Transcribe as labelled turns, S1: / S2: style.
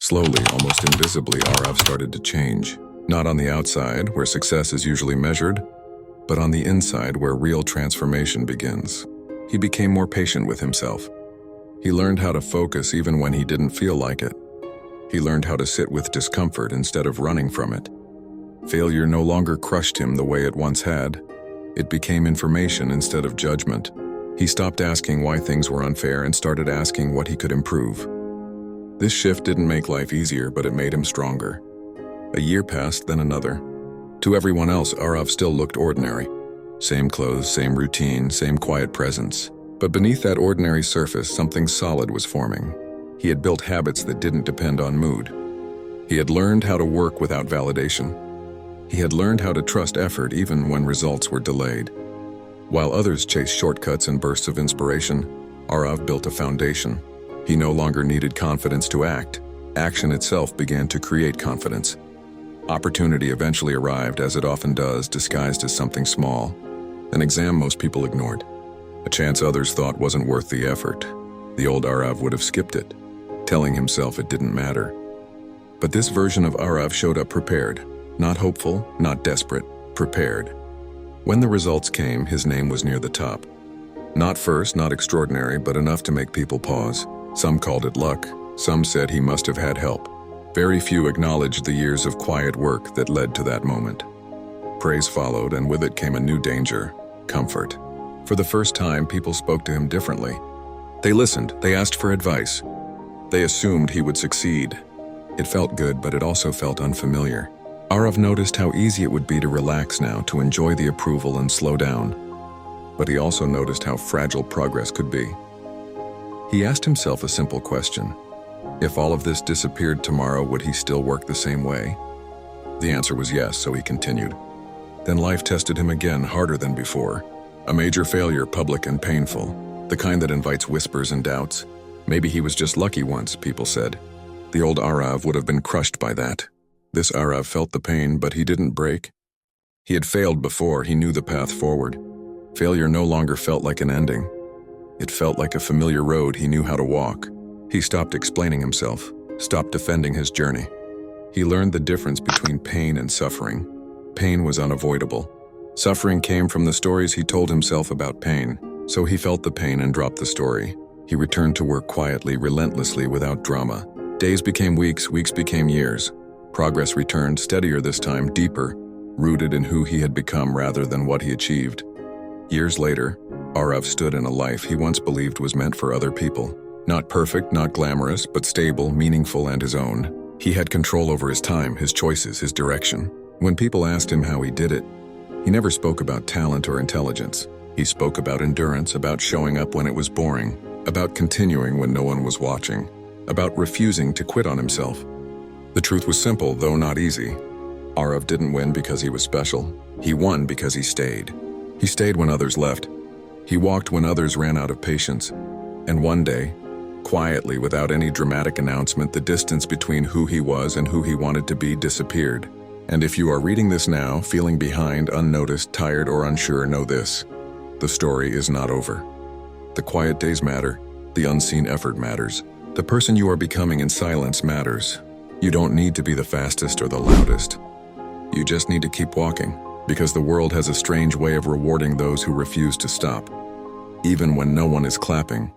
S1: Slowly, almost invisibly, Aarav started to change. Not on the outside, where success is usually measured, but on the inside, where real transformation begins. He became more patient with himself. He learned how to focus even when he didn't feel like it. He learned how to sit with discomfort instead of running from it. Failure no longer crushed him the way it once had. It became information instead of judgment. He stopped asking why things were unfair and started asking what he could improve. This shift didn't make life easier, but it made him stronger. A year passed, then another. To everyone else, Aarav still looked ordinary. Same clothes, same routine, same quiet presence. But beneath that ordinary surface, something solid was forming. He had built habits that didn't depend on mood. He had learned how to work without validation. He had learned how to trust effort even when results were delayed. While others chased shortcuts and bursts of inspiration, Aarav built a foundation. He no longer needed confidence to act. Action itself began to create confidence. Opportunity eventually arrived, as it often does, disguised as something small. An exam most people ignored. A chance others thought wasn't worth the effort. The old Aarav would have skipped it, telling himself it didn't matter. But this version of Aarav showed up prepared. Not hopeful, not desperate, prepared. When the results came, his name was near the top. Not first, not extraordinary, but enough to make people pause. Some called it luck. Some said he must have had help. Very few acknowledged the years of quiet work that led to that moment. Praise followed, and with it came a new danger: comfort. For the first time, people spoke to him differently. They listened, they asked for advice. They assumed he would succeed. It felt good, but it also felt unfamiliar. Aarav noticed how easy it would be to relax now, to enjoy the approval and slow down. But he also noticed how fragile progress could be. He asked himself a simple question. If all of this disappeared tomorrow, would he still work the same way? The answer was yes, so he continued. Then life tested him again, harder than before. A major failure, public and painful. The kind that invites whispers and doubts. Maybe he was just lucky once, people said. The old Aarav would have been crushed by that. This Aarav felt the pain, but he didn't break. He had failed before, he knew the path forward. Failure no longer felt like an ending. It felt like a familiar road he knew how to walk. He stopped explaining himself, stopped defending his journey. He learned the difference between pain and suffering. Pain was unavoidable. Suffering came from the stories he told himself about pain, so he felt the pain and dropped the story. He returned to work quietly, relentlessly, without drama. Days became weeks, weeks became years. Progress returned, steadier this time, deeper, rooted in who he had become rather than what he achieved. Years later, Aarav stood in a life he once believed was meant for other people. Not perfect, not glamorous, but stable, meaningful, and his own. He had control over his time, his choices, his direction. When people asked him how he did it, he never spoke about talent or intelligence. He spoke about endurance, about showing up when it was boring, about continuing when no one was watching, about refusing to quit on himself. The truth was simple, though not easy. Aarav didn't win because he was special. He won because he stayed. He stayed when others left. He walked when others ran out of patience. And one day, quietly, without any dramatic announcement, the distance between who he was and who he wanted to be disappeared. And if you are reading this now, feeling behind, unnoticed, tired, or unsure, know this: the story is not over. The quiet days matter. The unseen effort matters. The person you are becoming in silence matters. You don't need to be the fastest or the loudest. You just need to keep walking, because the world has a strange way of rewarding those who refuse to stop. Even when no one is clapping,